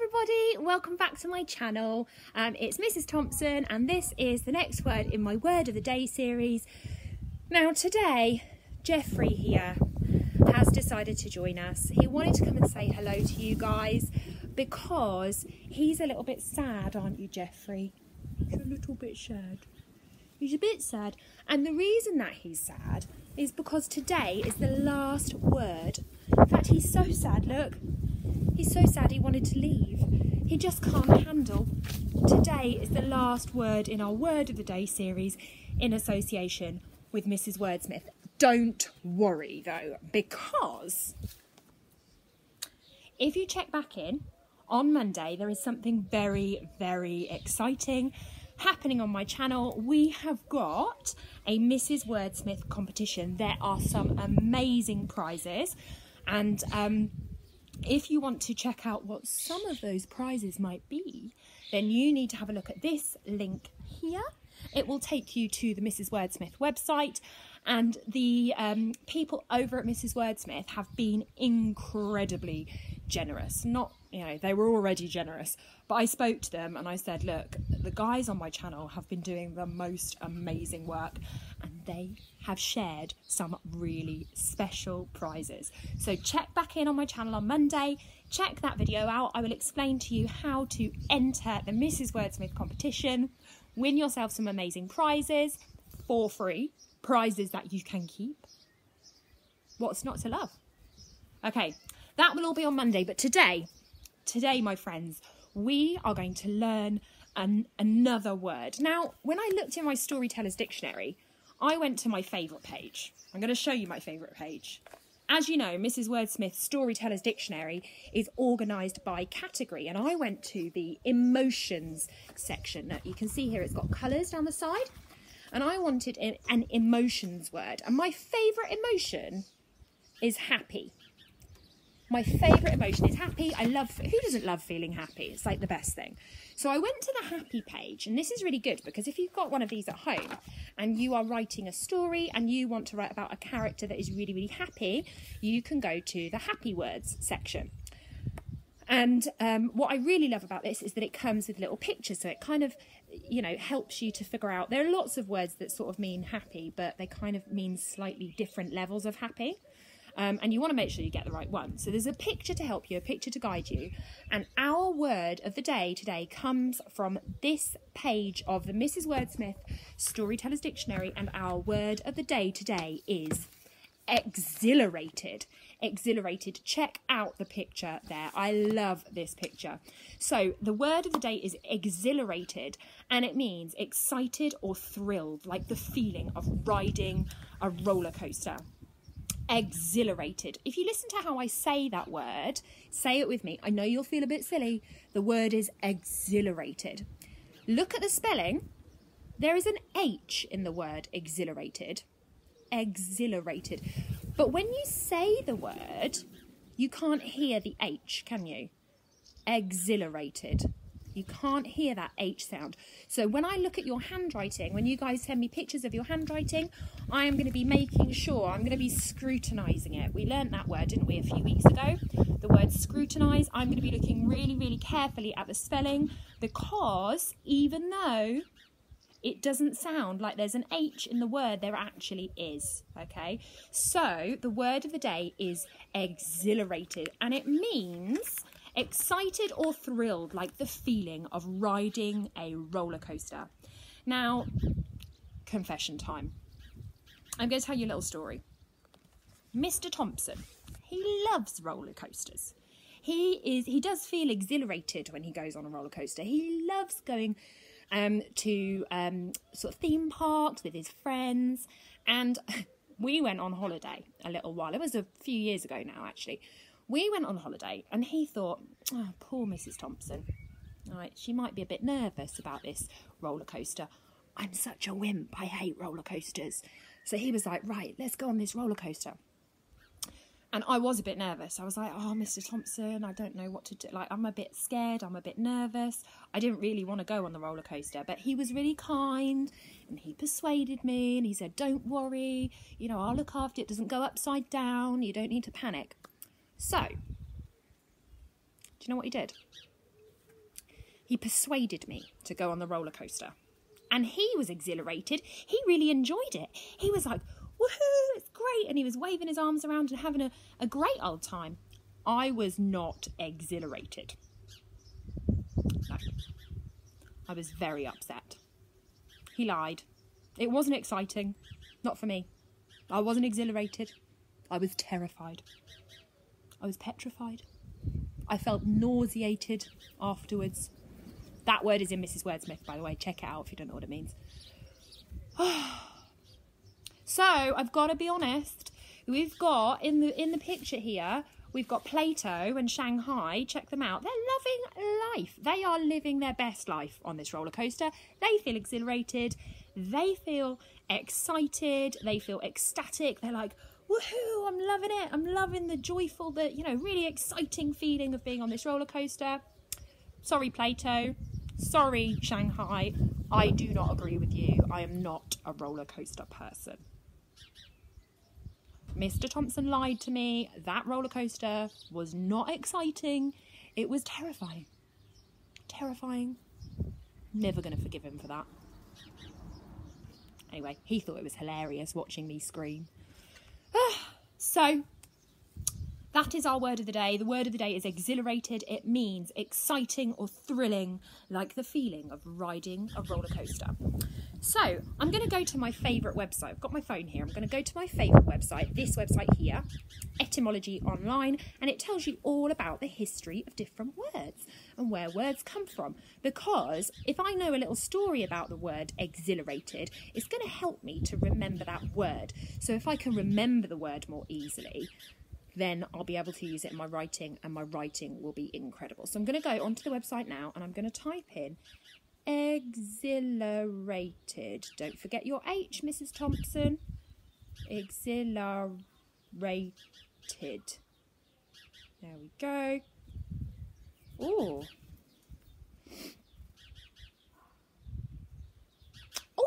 everybody, welcome back to my channel. It's Mrs. Thompson and this is the next word in my Word of the Day series. Now today, Jeffrey here has decided to join us. He wanted to come and say hello to you guys because he's a little bit sad, aren't you, Jeffrey? He's a little bit sad. He's a bit sad. And the reason that he's sad is because today is the last word. In fact, he's so sad, look. He's so sad he wanted to leave. He just can't handle. Today is the last word in our Word of the Day series in association with Mrs. Wordsmith. Don't worry though, because if you check back in on Monday, there is something very, very exciting happening on my channel. We have got a Mrs. Wordsmith competition. There are some amazing prizes, and if you want to check out what some of those prizes might be, then you need to have a look at this link here. It will take you to the Mrs. Wordsmith website, and the people over at Mrs. Wordsmith have been incredibly generous. Not, you know, they were already generous, but I spoke to them and I said, look, the guys on my channel have been doing the most amazing work and they have shared some really special prizes. So check back in on my channel on Monday, check that video out. I will explain to you how to enter the Mrs. Wordsmith competition, win yourself some amazing prizes for free, prizes that you can keep. What's not to love? Okay, that will all be on Monday, but today, my friends, we are going to learn another word. Now, when I looked in my Storyteller's Dictionary, I went to my favourite page. I'm going to show you my favourite page. As you know, Mrs. Wordsmith's Storyteller's Dictionary is organised by category, and I went to the emotions section. Now, you can see here it's got colours down the side, and I wanted an emotions word, and my favourite emotion is happy. My favourite emotion is happy. Who doesn't love feeling happy? It's like the best thing. So I went to the happy page, and this is really good because if you've got one of these at home and you are writing a story and you want to write about a character that is really, really happy, you can go to the happy words section. And what I really love about this is that it comes with little pictures, so it kind of, you know, helps you to figure out. There are lots of words that sort of mean happy, but they kind of mean slightly different levels of happy. And you want to make sure you get the right one. So there's a picture to help you, a picture to guide you. And our word of the day today comes from this page of the Mrs. Wordsmith Storyteller's Dictionary. And our word of the day today is exhilarated. Exhilarated. Check out the picture there. I love this picture. So the word of the day is exhilarated, and it means excited or thrilled, like the feeling of riding a roller coaster. Exhilarated. If you listen to how I say that word, say it with me. I know you'll feel a bit silly. The word is exhilarated. Look at the spelling. There is an H in the word exhilarated. Exhilarated. But when you say the word, you can't hear the H, can you? Exhilarated. You can't hear that H sound. So when I look at your handwriting, when you guys send me pictures of your handwriting, I am going to be making sure, I'm going to be scrutinising it. We learnt that word, didn't we, a few weeks ago? The word scrutinise. I'm going to be looking really, really carefully at the spelling, because even though it doesn't sound like there's an H in the word, there actually is, okay? So the word of the day is exhilarated, and it means excited or thrilled, like the feeling of riding a roller coaster. Now, confession time. I'm going to tell you a little story. Mr. Thompson, he loves roller coasters. He does feel exhilarated when he goes on a roller coaster. He loves going to sort of theme parks with his friends, and we went on holiday a little while. It was a few years ago now, actually. We went on holiday and he thought, oh, poor Mrs. Thompson. Right, she might be a bit nervous about this roller coaster. I'm such a wimp. I hate roller coasters. So he was like, right, let's go on this roller coaster. And I was a bit nervous. I was like, oh, Mr. Thompson, I don't know what to do. Like, I'm a bit scared. I'm a bit nervous. I didn't really want to go on the roller coaster, but he was really kind and he persuaded me and he said, don't worry, you know, I'll look after it. It doesn't go upside down. You don't need to panic. So, do you know what he did? he persuaded me to go on the roller coaster. And he was exhilarated. He really enjoyed it. He was like, woohoo, it's great. And he was waving his arms around and having a great old time. I was not exhilarated. No. I was very upset. He lied. It wasn't exciting. Not for me. I wasn't exhilarated. I was terrified. I was petrified. I felt nauseated afterwards. That word is in Mrs. Wordsmith, by the way. Check it out if you don't know what it means. So, I've got to be honest. We've got, in the picture here, we've got Plato and Shanghai. Check them out. They're loving life. They are living their best life on this roller coaster. They feel exhilarated. They feel excited. They feel ecstatic. They're like, woohoo, I'm loving it. I'm loving the joyful, really exciting feeling of being on this roller coaster. Sorry, Plato. Sorry, Shanghai. I do not agree with you. I am not a roller coaster person. Mr. Thompson lied to me. That roller coaster was not exciting. It was terrifying. Terrifying. Never going to forgive him for that. Anyway, he thought it was hilarious watching me scream. So, that is our word of the day. The word of the day is exhilarated. It means exciting or thrilling, like the feeling of riding a roller coaster. So, I'm going to go to my favourite website. I've got my phone here. I'm going to go to my favourite website, this website here, Etymology Online, and it tells you all about the history of different words and where words come from. Because if I know a little story about the word exhilarated, it's going to help me to remember that word. So if I can remember the word more easily, then I'll be able to use it in my writing, and my writing will be incredible. So I'm going to go onto the website now, and I'm going to type in exhilarated. Don't forget your H, Mrs. Thompson. Exhilarated. There we go. Oh,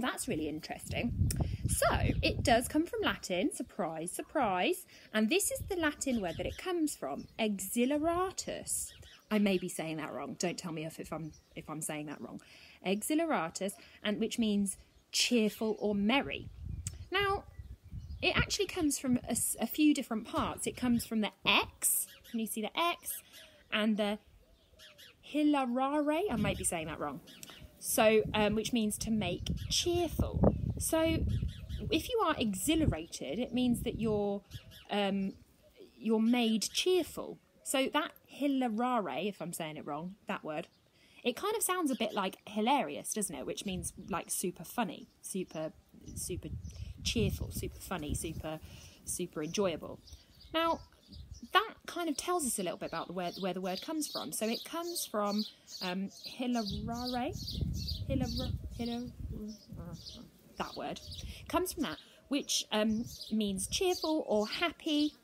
that's really interesting. So, it does come from Latin, surprise, surprise, and this is the Latin word that it comes from, exhilaratus. I may be saying that wrong. Don't tell me if I'm saying that wrong. Exhilaratus, and which means cheerful or merry. Now, it actually comes from a few different parts. It comes from the X. Can you see the X? And the hilarare. I might be saying that wrong. So, which means to make cheerful. So, if you are exhilarated, it means that you're made cheerful. So that hilarare, if I'm saying it wrong, that word, it kind of sounds a bit like hilarious, doesn't it? Which means like super funny, super cheerful, super funny, super enjoyable. Now, that kind of tells us a little bit about where the word comes from. So it comes from hilarare, that word comes from that, which means cheerful or happy,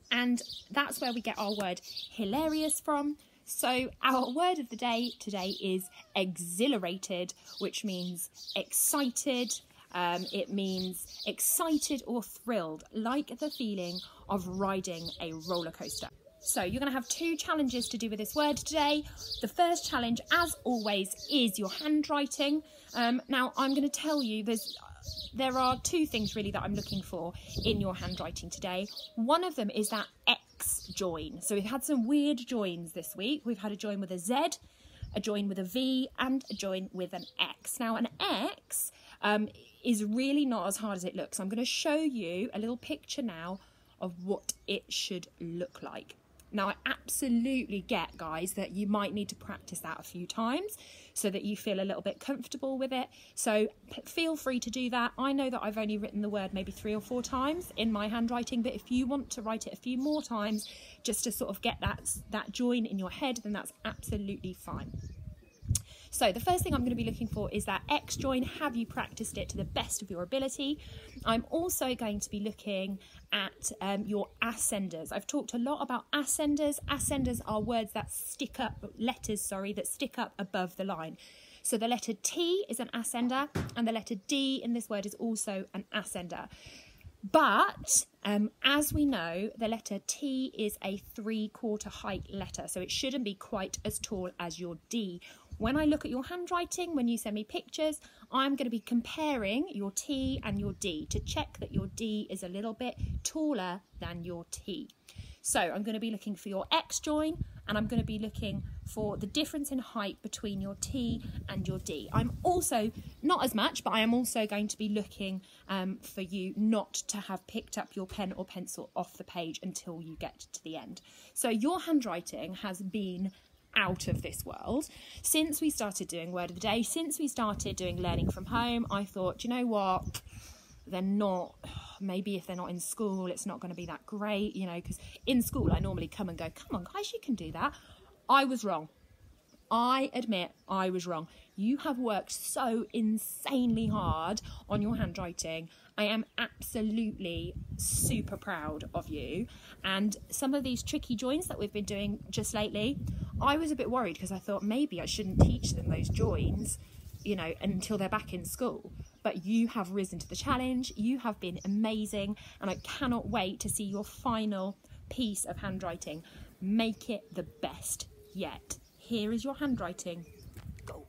and that's where we get our word hilarious from. So our word of the day today is exhilarated, which means excited. It means excited or thrilled, like the feeling of riding a roller coaster. So you're going to have two challenges to do with this word today. The first challenge, as always, is your handwriting. Now, I'm going to tell you there are two things really that I'm looking for in your handwriting today. One of them is that X join. So we've had some weird joins this week. We've had a join with a Z, a join with a V, and a join with an X. Now, an X is really not as hard as it looks. I'm going to show you a little picture now of what it should look like. Now, I absolutely get, guys, that you might need to practice that a few times so that you feel a little bit comfortable with it. So feel free to do that. I know that I've only written the word maybe 3 or 4 times in my handwriting, but if you want to write it a few more times just to sort of get that join in your head, then that's absolutely fine. So the first thing I'm going to be looking for is that X join. Have you practiced it to the best of your ability? I'm also going to be looking at your ascenders. I've talked a lot about ascenders. Ascenders are words that stick up, that stick up above the line. So the letter T is an ascender, and the letter D in this word is also an ascender. But As we know, the letter T is a 3/4 height letter, so it shouldn't be quite as tall as your D. When I look at your handwriting, when you send me pictures, I'm going to be comparing your T and your D to check that your D is a little bit taller than your T. So I'm going to be looking for your X join, and I'm going to be looking for the difference in height between your T and your D. I'm also, not as much, but I am also going to be looking for you not to have picked up your pen or pencil off the page until you get to the end. So your handwriting has been out of this world. Since we started doing Word of the Day, since we started doing learning from home, I thought, you know what? They're not, maybe if they're not in school, it's not going to be that great, you know, because in school I normally come and go, come on guys, you can do that. I was wrong. I admit I was wrong. You have worked so insanely hard on your handwriting. I am absolutely super proud of you. And some of these tricky joins that we've been doing just lately, I was a bit worried because I thought maybe I shouldn't teach them those joins, you know, until they're back in school. But you have risen to the challenge. You have been amazing, and I cannot wait to see your final piece of handwriting. Make it the best yet. Here is your handwriting. Go.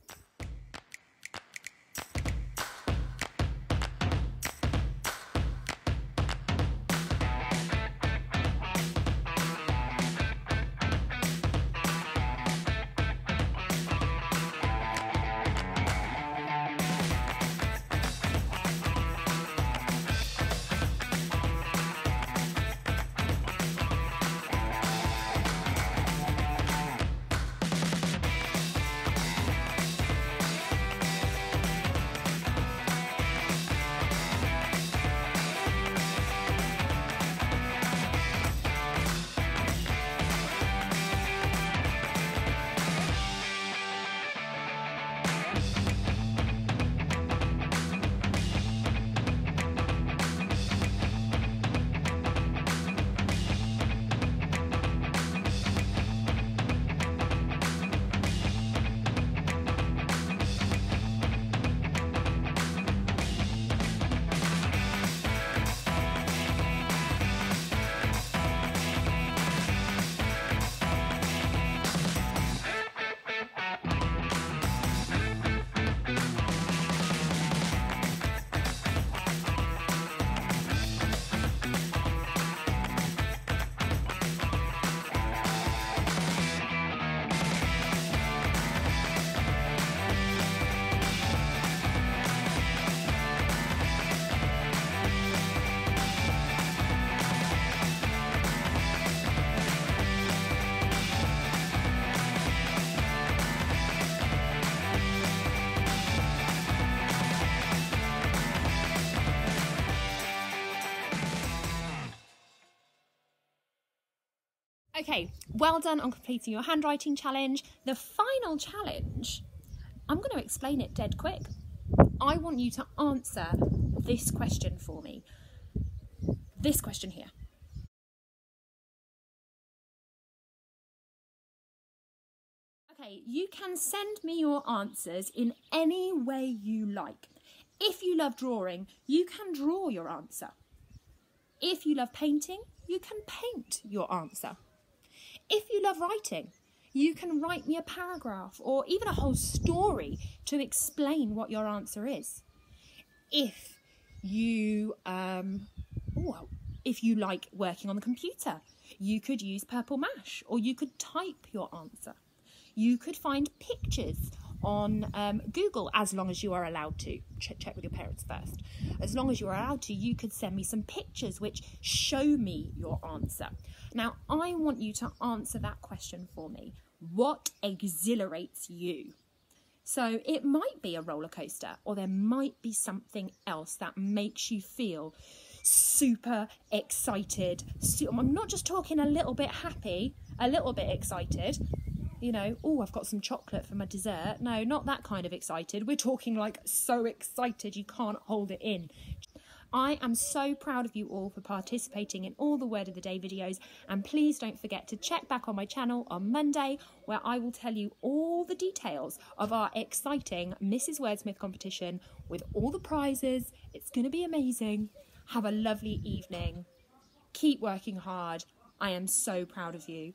Okay, well done on completing your handwriting challenge. The final challenge, I'm going to explain it dead quick. I want you to answer this question for me. This question here. Okay, you can send me your answers in any way you like. If you love drawing, you can draw your answer. If you love painting, you can paint your answer. If you love writing, you can write me a paragraph or even a whole story to explain what your answer is. If you like working on the computer, you could use Purple Mash, or you could type your answer. You could find pictures on Google, as long as you are allowed to. Check with your parents first. As long as you're allowed to, you could send me some pictures which show me your answer. Now, I want you to answer that question for me. What exhilarates you? So it might be a roller coaster, or there might be something else that makes you feel super excited. I'm not just talking a little bit happy, a little bit excited. You know, oh, I've got some chocolate for my dessert. No, not that kind of excited. We're talking like so excited you can't hold it in. I am so proud of you all for participating in all the Word of the Day videos, and please don't forget to check back on my channel on Monday, where I will tell you all the details of our exciting Mrs. Wordsmith competition with all the prizes. It's going to be amazing. Have a lovely evening. Keep working hard. I am so proud of you.